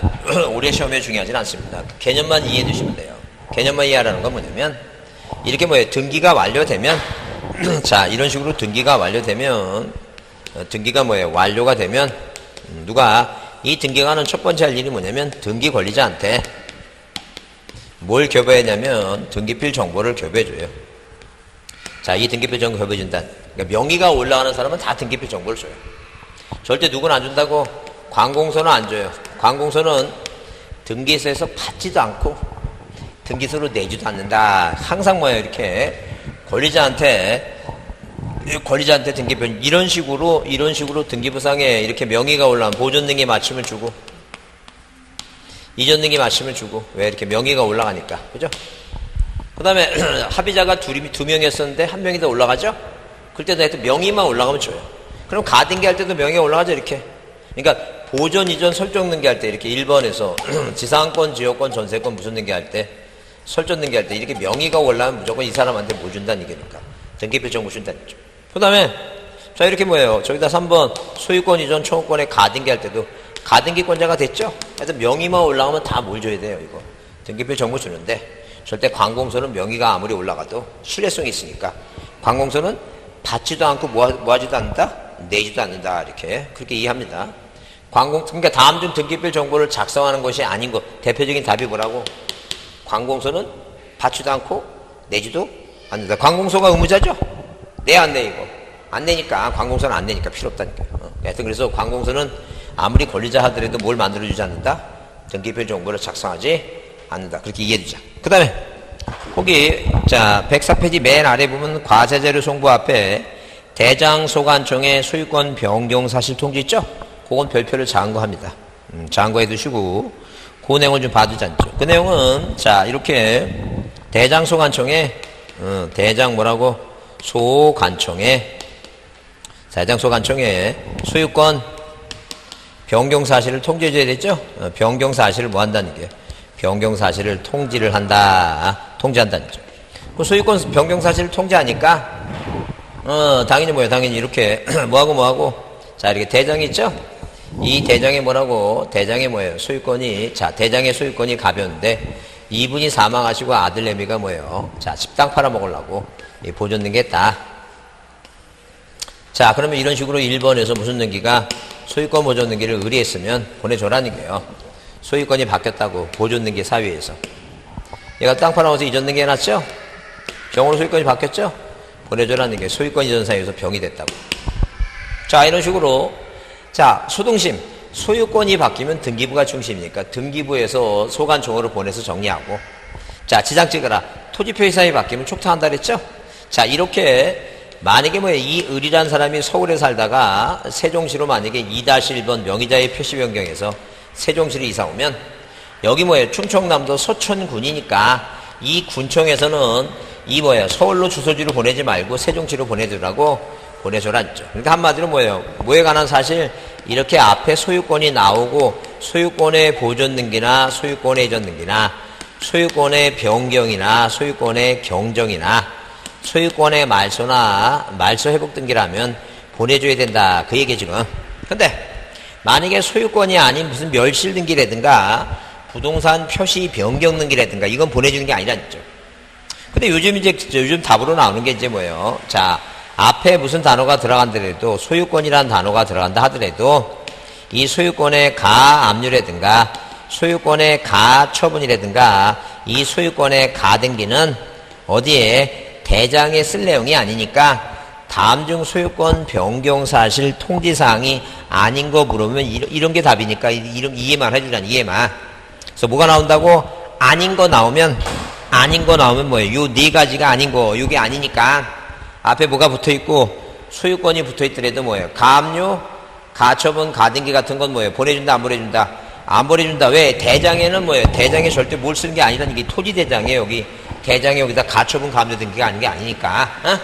Speaker 1: 올해 시험에 중요하진 않습니다. 개념만 이해해 주시면 돼요. 개념만 이해하라는 건 뭐냐면 이렇게 뭐예요? 등기가 완료되면 자, 이런 식으로 등기가 완료되면 등기가 뭐예요? 완료가 되면 누가 이 등기가 하는 첫 번째 할 일이 뭐냐면 등기 권리자한테 뭘 교부했냐면 등기필 정보를 교부해줘요. 자, 이 등기필 정보 교부해준다. 그러니까 명의가 올라가는 사람은 다 등기필 정보를 줘요. 절대 누구는 안 준다고? 관공서는 안 줘요. 관공서는 등기소에서 받지도 않고 등기소로 내지도 않는다. 항상 뭐예요? 이렇게 권리자한테 등기표 이런 식으로 등기부상에 이렇게 명의가 올라온 보존 등기 마침을 주고 이전 등기 마침을 주고 왜 이렇게 명의가 올라가니까 그죠? 그 다음에 합의자가 두 명이었었는데 한 명이 더 올라가죠? 그때도 하여튼 명의만 올라가면 줘요. 그럼 가등기 할 때도 명의가 올라가죠 이렇게. 그러니까 보존 이전 설정 등기 할 때 이렇게 1번에서 지상권, 지역권, 전세권 무슨 등기 할 때 설정 등기 할 때 이렇게 명의가 올라가면 무조건 이 사람한테 뭐 준다는 얘기니까 등기표 정보 준다는 얘기죠. 그 다음에 자 이렇게 뭐예요? 저기다 3번 소유권 이전 청구권에 가등기 할 때도 가등기권자가 됐죠? 하여튼 명의만 올라가면 다 뭘 줘야 돼요 이거. 등기표 정보 주는데 절대 관공서는 명의가 아무리 올라가도 신뢰성이 있으니까 관공서는 받지도 않고 뭐하지도 않는다? 내지도 않는다 이렇게 그렇게 이해합니다. 그러니까 다음 중 등기필 정보를 작성하는 것이 아닌 것 대표적인 답이 뭐라고? 관공서는 받지도 않고 내지도 않는다. 관공서가 의무자죠? 내 안 내 이거 안 내니까 관공서는 안 내니까 필요 없다니까요. 하여튼 그래서 관공서는 아무리 권리자 하더라도 뭘 만들어주지 않는다? 등기필 정보를 작성하지 않는다. 그렇게 이해해주자. 그 다음에 거기 자 104페이지 맨 아래 보면 과세자료 송부 앞에 대장소관청의 소유권 변경 사실 통지 있죠? 그건 별표를 작은 거 합니다. 작은 거 해두시고 그 내용을 좀 봐주지 않죠. 그 내용은 자 이렇게 대장소관청의 대장 뭐라고? 소관청의 대장소관청의 소유권 변경 사실을 통지해줘야 되죠? 변경 사실을 뭐 한다는 게 변경 사실을 통지를 한다. 통지한다는 거죠. 그 소유권 변경 사실을 통지하니까 당연히 뭐예요? 당연히 이렇게 뭐하고 자 이렇게 대장이 있죠? 이 대장이 뭐라고? 대장이 뭐예요? 소유권이 자 대장의 소유권이 가벼운데 이분이 사망하시고 아들내미가 뭐예요? 자 집땅 팔아먹으려고 보존 등기했다. 자 그러면 이런 식으로 1번에서 무슨 등기가 소유권 보존 등기를 의뢰했으면 보내줘라는 거예요. 소유권이 바뀌었다고 보존 등기 사유에서 얘가 땅 팔아먹어서 이전 등기 해놨죠? 병으로 소유권이 바뀌었죠? 보내줘라는 게 소유권 이전 사유에서 병이 됐다고. 자 이런 식으로 자 소등심 소유권이 바뀌면 등기부가 중심이니까 등기부에서 소관청으로 보내서 정리하고 자 지장 찍어라 토지표 이사이 바뀌면 촉탁한다 그랬죠? 자 이렇게 만약에 뭐예요? 이 을이라는 사람이 서울에 살다가 세종시로 만약에 2-1번 명의자의 표시 변경해서 세종시로 이사 오면 여기 뭐예요? 충청남도 서천군이니까 이 군청에서는 이 뭐예요? 서울로 주소지로 보내지 말고 세종시로 보내주라고 보내줘라 했죠. 그러니까 한마디로 뭐예요? 뭐에 관한 사실 이렇게 앞에 소유권이 나오고 소유권의 보존 등기나 소유권의 이전 등기나 소유권의 변경이나 소유권의 경정이나 소유권의 말소나 말소 회복 등기라면 보내줘야 된다. 그 얘기 지금. 근데 만약에 소유권이 아닌 무슨 멸실 등기라든가 부동산 표시 변경 등기라든가 이건 보내주는 게 아니라죠. 근데 요즘 답으로 나오는 게 이제 뭐예요? 자, 앞에 무슨 단어가 들어간더라도 소유권이라는 단어가 들어간다 하더라도 이 소유권의 가압류라든가 소유권의 가처분이라든가 이 소유권의 가등기는 어디에 대장에 쓸 내용이 아니니까 다음 중 소유권 변경 사실 통지사항이 아닌 거 물으면 이런 게 답이니까 이해만 해주잖아. 이해만. 그래서 뭐가 나온다고? 아닌 거 나오면 뭐예요? 요 네 가지가 아닌 거, 요게 아니니까 앞에 뭐가 붙어 있고 소유권이 붙어 있더라도 뭐예요? 가압류, 가처분, 가등기 같은 건 뭐예요? 보내준다, 안 보내준다? 안 보내준다. 왜? 대장에는 뭐예요? 대장에 절대 뭘 쓰는 게 아니라는 게 토지대장이에요. 여기 대장에 여기다 가처분, 가압류 등기가 아닌 게 아니니까. 어?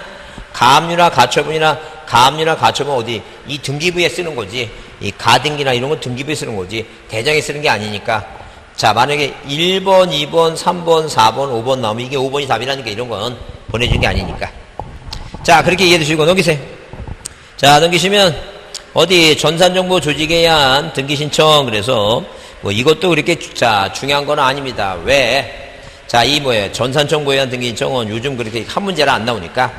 Speaker 1: 가압류나 가처분이나 가압류나 가처분 어디? 이 등기부에 쓰는 거지. 이 가등기나 이런 건 등기부에 쓰는 거지. 대장에 쓰는 게 아니니까. 자, 만약에 1번, 2번, 3번, 4번, 5번 나오면 이게 5번이 답이라니까 이런 건 보내준 게 아니니까. 자, 그렇게 이해해 주시고 넘기세요. 자, 넘기시면 어디 전산정보 조직에 의한 등기 신청. 그래서 뭐 이것도 그렇게 자 중요한 건 아닙니다. 왜? 자, 이 뭐예요? 전산정보에 의한 등기 신청은 요즘 그렇게 한 문제라 안 나오니까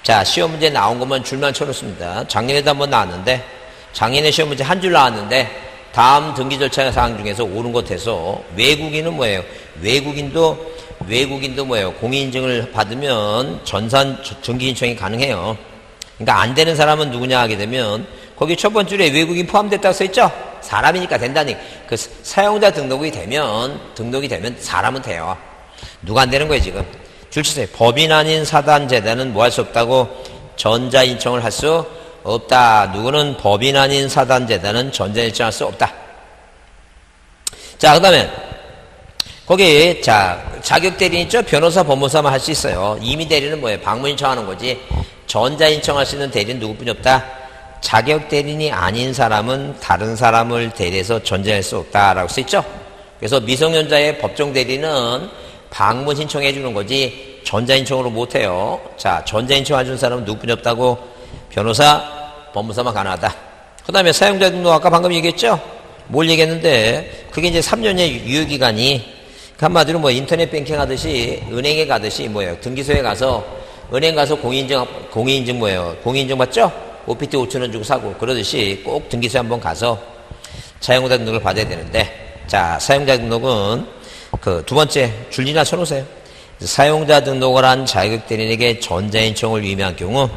Speaker 1: 자, 시험 문제 나온 것만 줄만 쳐놓습니다. 작년에도 한번 나왔는데 작년에 시험 문제 한 줄 나왔는데 다음 등기 절차 사항 중에서 옳은 것 해서 외국인은 뭐예요? 외국인도 뭐예요? 공인인증을 받으면 전산 등기 신청이 가능해요. 그러니까 안 되는 사람은 누구냐 하게 되면 거기 첫 번째 줄에 외국인 포함됐다고 써있죠? 사람이니까 된다니. 그 사용자 등록이 되면 사람은 돼요. 누가 안 되는 거예요 지금? 줄치세요. 법인 아닌 사단재단은 뭐 할 수 없다고? 전자인청을 할 수 없다. 누구는 법인 아닌 사단재단은 전자인청할 수 없다. 자, 그 다음에 거기 자격대리인 있죠? 변호사, 법무사만 할 수 있어요. 임의대리는 뭐예요? 방문인청하는 거지. 전자인청할 수 있는 대리는 누구뿐이 없다? 자격대리인이 아닌 사람은 다른 사람을 대리해서 전자할 수 없다라고 써있죠? 그래서 미성년자의 법정대리는 방문 신청해 주는 거지 전자인청으로 못해요. 자, 전자인청 해준 사람은 누구뿐이 없다고? 변호사, 법무사만 가능하다. 그 다음에 사용자 등록 아까 방금 얘기했죠? 뭘 얘기했는데 그게 이제 3년의 유효기간이 한마디로 뭐 인터넷 뱅킹 하듯이 은행에 가듯이 뭐예요? 등기소에 가서 은행 가서 공인인증 뭐예요? 공인인증 맞죠? OPT 5,000원 주고 사고 그러듯이 꼭 등기소에 한번 가서 사용자 등록을 받아야 되는데 자, 사용자 등록은 그 두 번째 줄리나 쳐놓으세요. 사용자 등록을 한 자격대리인에게 전자인청을 위임한 경우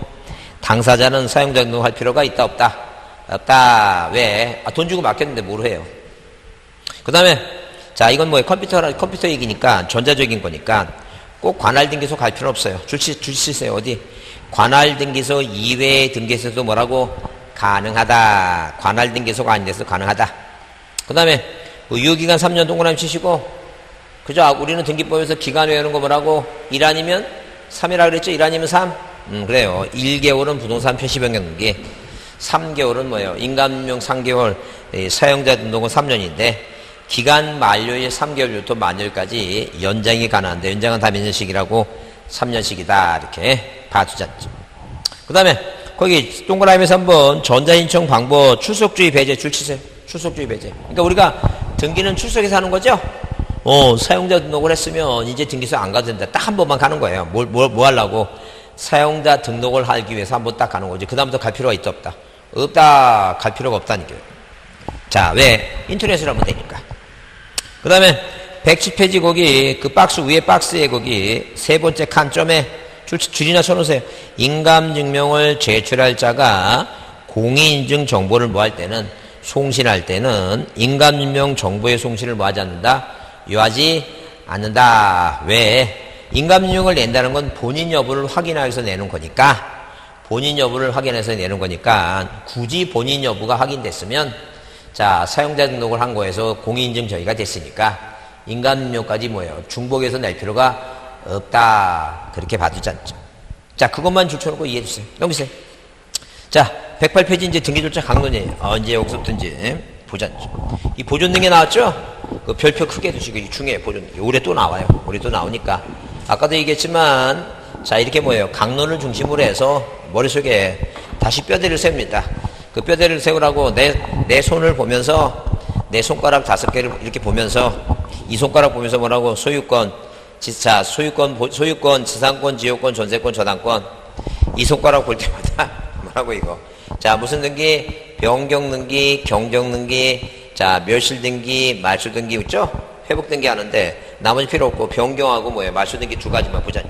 Speaker 1: 당사자는 사용자 등록할 필요가 있다 없다? 없다. 왜? 돈 주고 맡겼는데 뭘 해요? 그 다음에 자, 이건 뭐예요? 컴퓨터 얘기니까 전자적인 거니까 꼭 관할 등기소 갈 필요는 없어요. 줄치세요. 어디? 관할 등기소 이외의 등기소도 뭐라고? 가능하다. 관할 등기소가 아닌 데서 가능하다. 그 다음에 뭐 유효기간 3년 동그라미 치시고 그죠? 우리는 등기법에서 기간 외우는 거 뭐라고? 1 아니면 3이라 그랬죠? 1 아니면 3? 그래요. 1개월은 부동산 표시 변경 등기, 3개월은 뭐예요? 인감명 3개월, 사용자 등록은 3년인데 기간 만료일 3개월부터 만료일까지 연장이 가능한데 연장은 다 몇 년씩이라고? 3년씩이다. 이렇게 봐주셨죠. 그 다음에 거기 동그라미에서 한번 전자신청 방법 출석주의 배제 줄치세요. 출석주의 배제. 그러니까 우리가 등기는 출석해서 하는 거죠? 사용자 등록을 했으면 이제 등기소 안 가도 된다. 딱 한 번만 가는 거예요. 뭐 하려고? 사용자 등록을 하기 위해서 한 번 딱 가는 거지. 그 다음부터 갈 필요가 있다 없다? 없다. 갈 필요가 없다니까요. 자, 왜? 인터넷으로 하면 되니까. 그 다음에 110페이지 거기 그 박스 위에 박스에 거기 세 번째 칸점에 줄이나 쳐놓으세요. 인감증명을 제출할 자가 공인인증 정보를 뭐 할 때는 송신할 때는 인감증명 정보의 송신을 뭐 하지 않는다? 요하지 않는다. 왜? 인감증명을 낸다는 건 본인 여부를 확인하기 위해서 내는 거니까 본인 여부를 확인해서 내는 거니까 굳이 본인 여부가 확인됐으면 자, 사용자 등록을 한 거에서 공인인증 저희가 됐으니까 인감증명까지 뭐예요? 중복해서 낼 필요가 없다. 그렇게 봐주지 않죠. 자, 그것만 줄쳐놓고 이해해 주세요. 넘기세요. 자, 108페이지 이제 등기절차 강론이에요. 이제 여기서부터 이제 보자. 이 보존 등기 나왔죠? 그 별표 크게 두시고 이 중에 보존 등기. 올해 또 나와요. 올해 또 나오니까. 아까도 얘기했지만 자, 이렇게 뭐예요? 강론을 중심으로 해서 머릿속에 다시 뼈대를 세웁니다. 그 뼈대를 세우라고 내 손을 보면서 내 손가락 5개를 이렇게 보면서 이 손가락 보면서 뭐라고? 소유권, 소유권, 지상권, 지역권, 전세권, 저당권. 이 손가락 볼 때마다 뭐라고 이거? 자, 무슨 등기? 변경 등기, 경정 등기, 자, 멸실 등기, 말소 등기 있죠? 회복 등기 하는데 나머지 필요 없고 변경하고 뭐예요? 말소 등기 두 가지만 보자.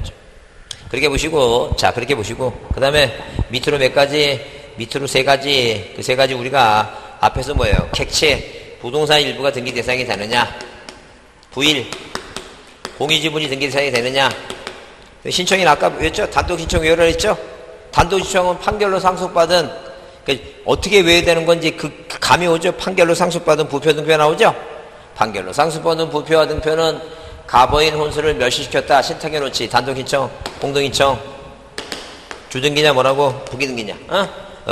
Speaker 1: 그렇게 보시고, 자, 그렇게 보시고, 그 다음에 밑으로 몇 가지? 밑으로 3가지, 그 3가지 우리가 앞에서 뭐예요? 객체, 부동산 일부가 등기 대상이 되느냐? 부일, 공유지분이 등기 대상이 되느냐? 신청인 아까 왜였죠? 단독 신청 왜요라 했죠? 단독신청은 판결로 상속받은, 어떻게 외워야 되는 건지 그 감이 오죠? 판결로 상속받은 부표 등표 나오죠? 판결로 상속받은 부표와 등표는 가버인 혼수를 멸시시켰다. 신탁해 놓지. 단독신청, 공동신청, 주등기냐 뭐라고? 부기등기냐?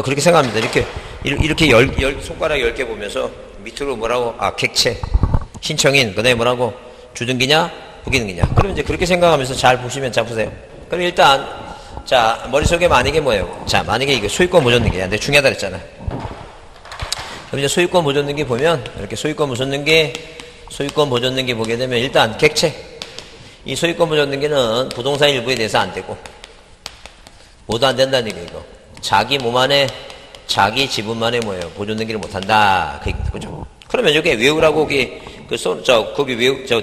Speaker 1: 그렇게 생각합니다. 이렇게 손가락 10개 보면서 밑으로 뭐라고? 객체, 신청인, 그 다음에 뭐라고? 주등기냐? 부기등기냐? 그럼 이제 그렇게 생각하면서 잘 보시면 잘 보세요. 그럼 일단, 자, 머릿속에 만약에 뭐예요? 자, 만약에 이거 소유권 보존등기야. 근데 중요하다 그랬잖아. 그럼 이제 소유권 보존등기 보면, 이렇게 소유권 보존등기 보게 되면 일단 객체. 이 소유권 보존등기는 부동산 일부에 대해서 안 되고, 모두 안 된다는 얘기예요, 이거. 자기 몸 안에, 자기 지분만에 뭐예요? 보존등기를 못 한다. 그죠? 그러면 여기 외우라고, 거기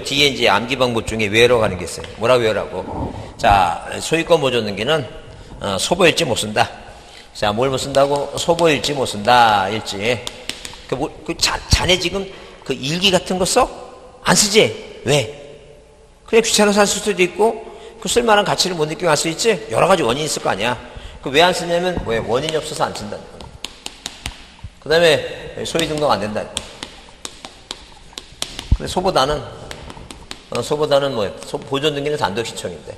Speaker 1: 뒤에 이제 암기 방법 중에 외우라고 하는 게 있어요. 뭐라 외우라고? 자, 소유권 보존등기는, 소보일지 못 쓴다. 자, 뭘 못 쓴다고? 소보일지 못 쓴다. 일지. 자네 지금 그 일기 같은 거 써? 안 쓰지? 왜? 그래, 귀찮아서 안 쓸 수도 있고, 그 쓸만한 가치를 못 느끼고 안 쓸 수 있지? 여러 가지 원인이 있을 거 아니야. 그 왜 안 쓰냐면, 왜? 원인이 없어서 안 쓴다는 거야. 그 다음에 소위 등록 안 된다. 근데 소보다는 뭐예요? 보존등기는 단독신청인데,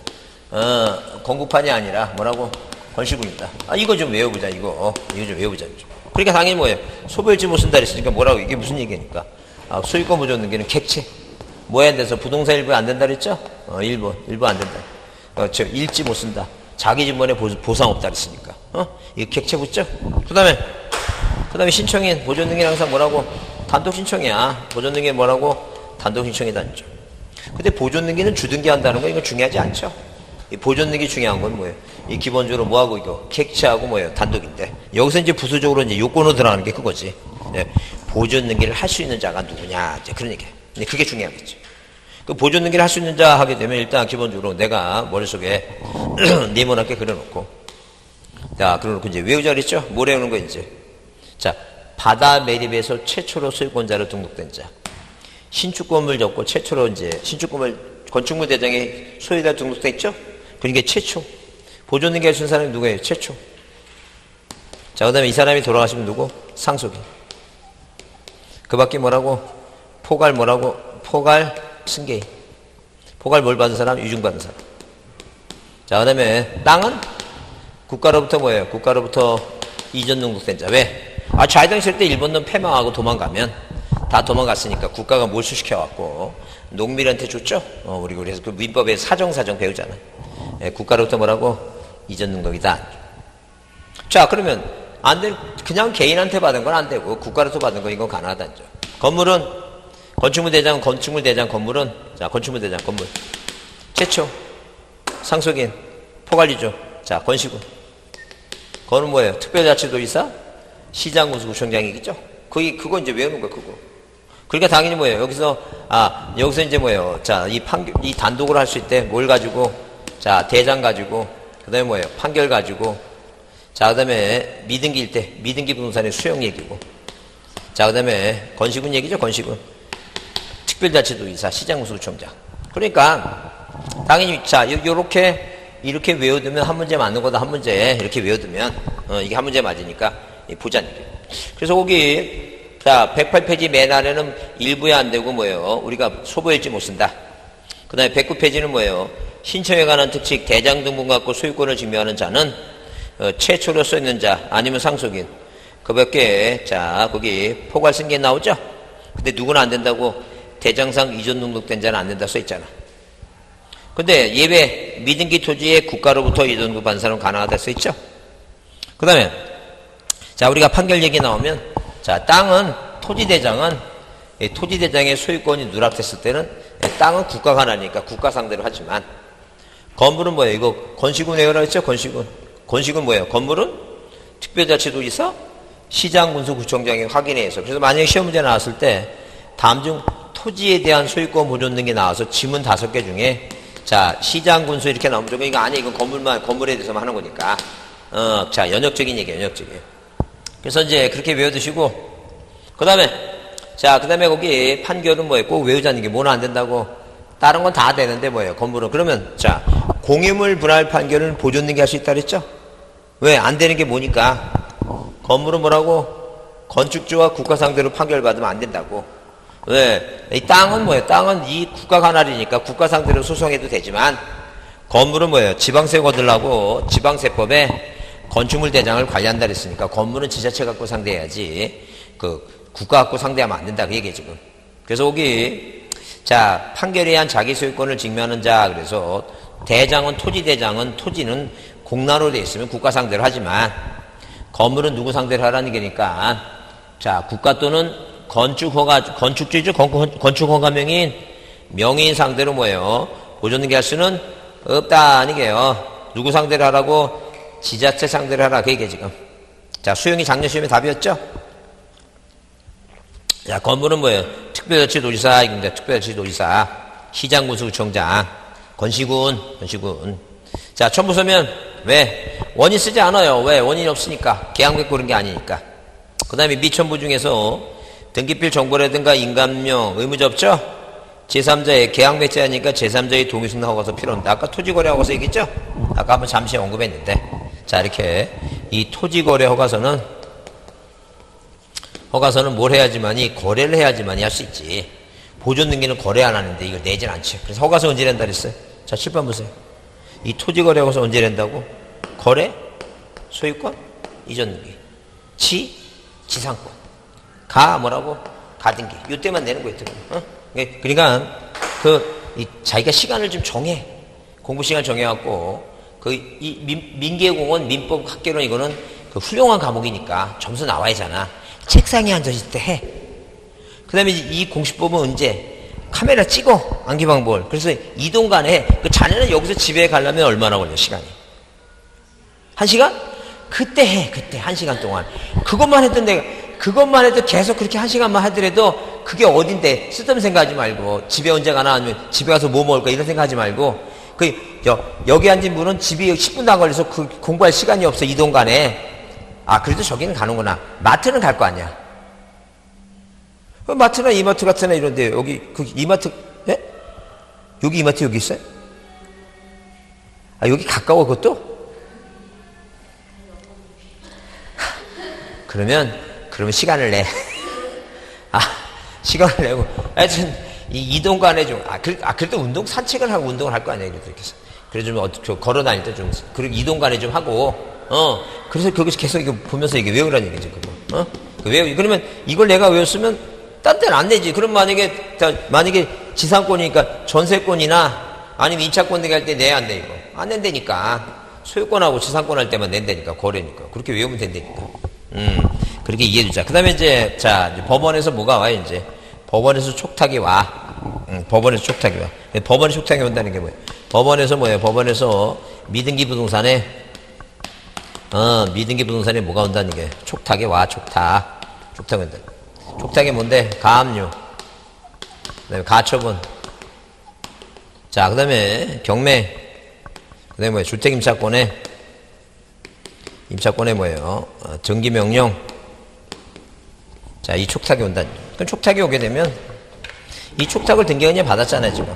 Speaker 1: 건국판이 아니라 뭐라고? 건시군이다. 이거 좀 외워보자, 이거 좀 외워보자. 그러니까 당연히 뭐예요? 소보일지 못 쓴다 그랬으니까 뭐라고? 이게 무슨 얘기니까? 소유권 보존등기는 객체. 뭐에 안 돼서 부동산 일부에 안 된다 그랬죠? 일부 안 된다. 일지 못 쓴다. 자기 지분에 보상 없다 그랬으니까. 이거 객체 붙죠? 그 다음에 신청인, 보존등기는 항상 뭐라고? 단독신청이야. 보존등기는 뭐라고? 단독신청이다. 근데 보존등기는 주등기 한다는 거, 이거 중요하지 않죠? 이 보존등기 중요한 건 뭐예요? 이 기본적으로 뭐하고 이거? 객체하고 뭐예요? 단독인데. 여기서 이제 부수적으로 이제 요건으로 들어가는 게 그거지. 네. 보존등기를 할 수 있는 자가 누구냐. 이제 그런 얘기예요. 근데 그게 중요하겠죠. 그 보존등기를 할 수 있는 자 하게 되면 일단 기본적으로 내가 머릿속에 네모나게 그려놓고, 자, 그려놓고 이제 외우자 그랬죠? 뭘 외우는 거 이제? 자, 바다 매립에서 최초로 소유권자로 등록된 자. 신축건물 접고 최초로 이제 건축물 대장에 소유자 등록돼 있죠? 그러니까 최초. 보존등기 할 수 있는 사람이 누구예요? 최초. 자, 그 다음에 이 사람이 돌아가시면 누구? 상속인. 그 밖에 뭐라고? 포괄 승계인. 포괄 뭘 받은 사람? 유증받은 사람. 자, 그 다음에 땅은? 국가로부터 뭐예요? 국가로부터 이전 등록된 자. 왜? 좌회당 있을 때 일본 놈 패망하고 도망가면 다 도망갔으니까 국가가 몰수시켜갖고 농민한테 줬죠? 우리 그래서 그 민법에 사정 배우잖아. 국가로부터 뭐라고? 이전 등록이다. 자, 그러면 그냥 개인한테 받은 건 안 되고 국가로부터 받은 거 이건 가능하다. 건물은 건축물 대장, 건물은 자, 건축물 대장, 건물 최초 상속인, 포괄이죠. 자, 건시군. 그거는 뭐예요? 특별자치도지사, 시장군수구청장이겠죠? 그거 이제 외우는 거야, 그거. 그러니까 당연히 뭐예요? 여기서 이제 뭐예요? 자, 이 단독으로 할 수 있대. 뭘 가지고? 자, 대장 가지고, 그 다음에 뭐예요? 판결 가지고, 자, 그 다음에 미등기일 때, 미등기 부동산의 수용 얘기고, 자, 그 다음에 건시군 얘기죠, 건시군. 특별자치도지사, 시장군수구청장. 그러니까, 당연히, 자, 이렇게 외워두면 한 문제 맞는 거다, 한 문제. 이렇게 외워두면, 이게 한 문제 맞으니까, 보자는 얘기예요. 그래서 거기, 자, 108페이지 맨 아래는 일부에 안 되고 뭐예요? 우리가 소보일지 못 쓴다. 그 다음에 109페이지는 뭐예요? 신청에 관한 특칙, 대장 등본 갖고 소유권을 증명하는 자는 최초로 써있는 자, 아니면 상속인. 그 밖에, 자, 거기 포괄 승계 나오죠? 근데 누구는 안 된다고? 대장상 이전 등록된 자는 안 된다 써있잖아. 근데 예외, 미등기 토지에 국가로부터 이전 등록받은 사람은 가능하다 써있죠? 그 다음에, 자, 우리가 판결 얘기 나오면, 자, 땅은, 토지대장의 소유권이 누락됐을 때는 땅은 국가가 나니까 국가 상대로 하지만, 건물은 뭐예요? 이거 건시군 외우라 했죠? 건시군 뭐예요? 건물은 특별자치도지사, 시장군수구청장이 확인해서. 그래서 만약에 시험 문제 나왔을 때 다음 중 토지에 대한 소유권 보존 등이 나와서 지문 5개 중에 자, 시장군수 이렇게 나오면 조금 이거 아니 이건 건물에 대해서만 하는 거니까. 자, 연역적인 얘기예요, 연역적이에요. 그래서 이제 그렇게 외워두시고, 그 다음에 거기 판결은 뭐예요? 꼭 외우자는 게 뭐는 안 된다고? 다른 건 다 되는데 뭐예요? 건물은. 그러면, 자, 공유물 분할 판결은 보존등기 할 수 있다 그랬죠? 왜? 안 되는 게 뭐니까? 건물은 뭐라고? 건축주와 국가 상대로 판결받으면 안 된다고. 왜? 이 땅은 뭐예요? 땅은 이 국가 관할이니까 국가 상대로 소송해도 되지만, 건물은 뭐예요? 지방세 거들라고 지방세법에 건축물 대장을 관리한다 그랬으니까 건물은 지자체 갖고 상대해야지 그 국가 갖고 상대하면 안 된다 그 얘기예요 지금. 그래서 여기 자 판결에 의한 자기 소유권을 증명하는 자 그래서 대장은 토지는 공나로 돼 있으면 국가 상대로 하지만 건물은 누구 상대로 하라는 게니까 자 국가 또는 건축주죠 건축허가명인 명의인 상대로 뭐예요? 보존등기 할 수는 없다는 게요. 누구 상대로 하라고? 지자체 상대로 하라 그 얘기예요 지금. 자 수용이 작년 시험에 답이었죠? 자 건물은 뭐예요? 특별자치도지사 이겁니다. 특별자치도지사 시장군수구청장 권시군. 자 첨부서면 왜? 원인 쓰지 않아요. 왜? 원인이 없으니까 계약맥 고른 게 아니니까. 그 다음에 미첨부 중에서 등기필 정보라든가 인감명 의무접죠? 제3자의 계약맥제하니까 제3자의 동의승낙 허가서 필요합니다. 아까 토지거래 허가서 얘기했죠? 아까 한번 잠시 언급했는데 자 이렇게 이 토지거래 허가서는 뭘 해야지만이 거래를 해야지만이 할 수 있지. 보존등기는 거래 안 하는데 이걸 내진 않지. 그래서 허가서 언제 낸다 그랬어요? 자 7번 보세요. 이 토지거래 허가서 언제 낸다고? 거래, 소유권, 이전등기, 지상권, 뭐라고? 가등기. 이때만 내는 거예요. 그러니까 자기가 시간을 좀 정해. 공부 시간 정해갖고 이 민계공원 민법 학개론 이거는 그 훌륭한 과목이니까 점수 나와야잖아. 책상에 앉아있을 때 해. 그 다음에 이 공시법은 언제? 카메라 찍어. 안기방볼. 그래서 이동 간에 해. 그 자네는 여기서 집에 가려면 얼마나 걸려, 시간이? 1시간? 그때 해. 그때 1시간 동안. 그것만 해도 계속 그렇게 1시간만 하더라도 그게 어딘데 쓸데없는 생각하지 말고 집에 언제 가나 아니면 집에 가서 뭐 먹을까 이런 생각하지 말고 여기 앉은 분은 집이 10분도 안 걸려서 그 공부할 시간이 없어 이동 간에. 그래도 저기는 가는구나. 마트는 갈 거 아니야. 마트나 이마트 같은 데 이런데 여기 이마트 예? 여기 이마트 여기 있어요? 여기 가까워 그것도? 그러면 시간을 내. 시간을 내고 하여튼 이동 간에 좀 그래도 산책을 하고 운동을 할 거 아니야 이렇게 해서. 그래 좀 걸어 다닐 때 좀 그리고 이동 간에 좀 하고 그래서 거기서 계속 이거 보면서 이게 외우라는 얘기지 그거. 그러면 이걸 내가 외웠으면 딴 데는 안 내지. 그럼 만약에 지상권이니까 전세권이나 아니면 임차권 등기 할 때 내야 안 돼 이거. 안 낸다니까. 소유권하고 지상권 할 때만 낸다니까. 거래니까. 그렇게 외우면 된다니까. 그렇게 이해해 주자. 그 다음에 이제 법원에서 뭐가 와요 이제. 법원에서 촉탁이 와. 법원에서 촉탁이 와. 법원에 촉탁이 온다는 게 뭐예요? 법원에서 뭐예요? 법원에서 미등기 부동산에 뭐가 온다는 게 촉탁이 와. 촉탁이 온다. 촉탁이 뭔데? 가압류. 그 다음에 가처분. 자, 그 다음에 경매. 그 다음에 뭐예요? 주택임차권에 뭐예요? 정기명령. 자, 이 촉탁이 온다. 그럼 촉탁이 오게 되면 이 촉탁을 등기관이 받았잖아요, 지금.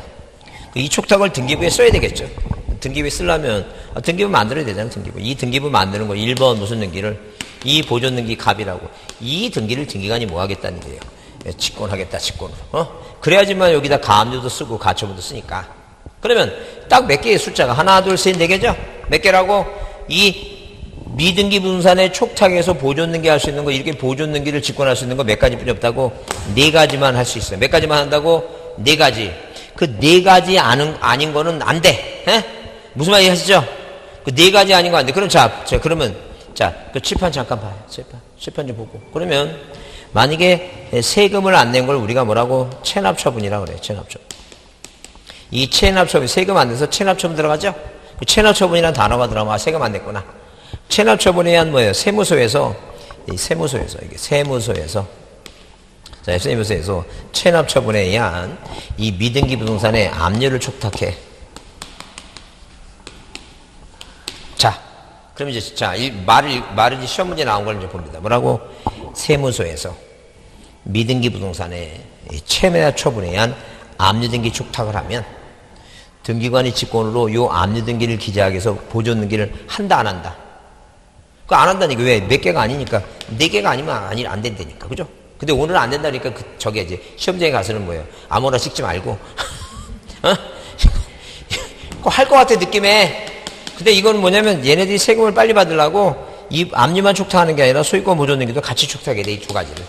Speaker 1: 이 촉탁을 등기부에 써야 되겠죠. 등기부에 쓰려면 등기부 만들어야 되잖아요, 등기부. 이 등기부 만드는 거 1번 무슨 등기를 이 보존등기 갑이라고. 이 등기를 등기관이 뭐 하겠다는 거예요. 직권하겠다, 직권으로. 그래야지만 여기다 가압류도 쓰고 가처분도 쓰니까. 그러면 딱 몇 개의 숫자가 하나, 둘, 셋, 네 개죠? 몇 개라고? 이 미등기 부동산의 촉탁에서 보존등기 할 수 있는 거, 이렇게 보존등기를 직권할 수 있는 거 몇 가지뿐이 없다고? 4가지만 할 수 있어요. 몇 가지만 한다고? 4가지. 그 4가지 아닌 거는 안 돼. 무슨 말이 하시죠? 그 4가지 아닌 거 안 돼. 그럼 그러면 그 칠판 잠깐 봐요. 칠판 좀 보고. 그러면 만약에 세금을 안 낸 걸 우리가 뭐라고? 체납처분이라고 그래요. 체납처분. 이 체납처분, 세금 안 내서 체납처분 들어가죠? 그 체납처분이라는 단어가 들어가면 세금 안 냈구나. 체납처분에 의한 뭐예요? 세무소에서 체납처분에 의한 이 미등기 부동산의 압류를 촉탁해. 자, 그럼 이제 이 말을 시험 문제 나온 걸 이제 봅니다. 뭐라고? 세무소에서 미등기 부동산의 체납처분에 의한 압류등기 촉탁을 하면 등기관이 직권으로 요 압류등기를 기재하기 위해서 보존등기를 한다 안 한다? 그거 안 한다니까. 왜? 몇 개가 아니니까. 네 개가 아니면 안 된다니까. 그죠? 근데 오늘은 안 된다니까 저게 이제 시험장에 가서는 뭐예요? 아무나 찍지 말고. 어? 할 것 같아, 느낌에. 근데 이건 뭐냐면 얘네들이 세금을 빨리 받으려고 이 압류만 촉탁하는 게 아니라 소유권 보존등기도 같이 촉탁해야 돼, 이 두 가지를.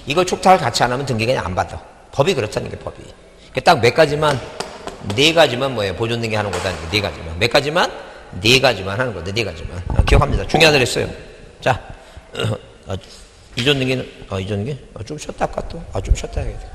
Speaker 1: 이걸 촉탁을 같이 안 하면 등기 그냥 안 받아. 법이 그렇다는 게 법이. 딱 몇 가지만, 네 가지만 뭐예요? 보존등기 하는 거다. 네 가지만. 몇 가지만? 네 가지만 하는 거다. 네 가지만. 기억합니다. 중요하다 그랬어요. 자, 이존등기는, 이존등기? 좀 쉬었다 할까 또? 좀 쉬었다 해야겠다.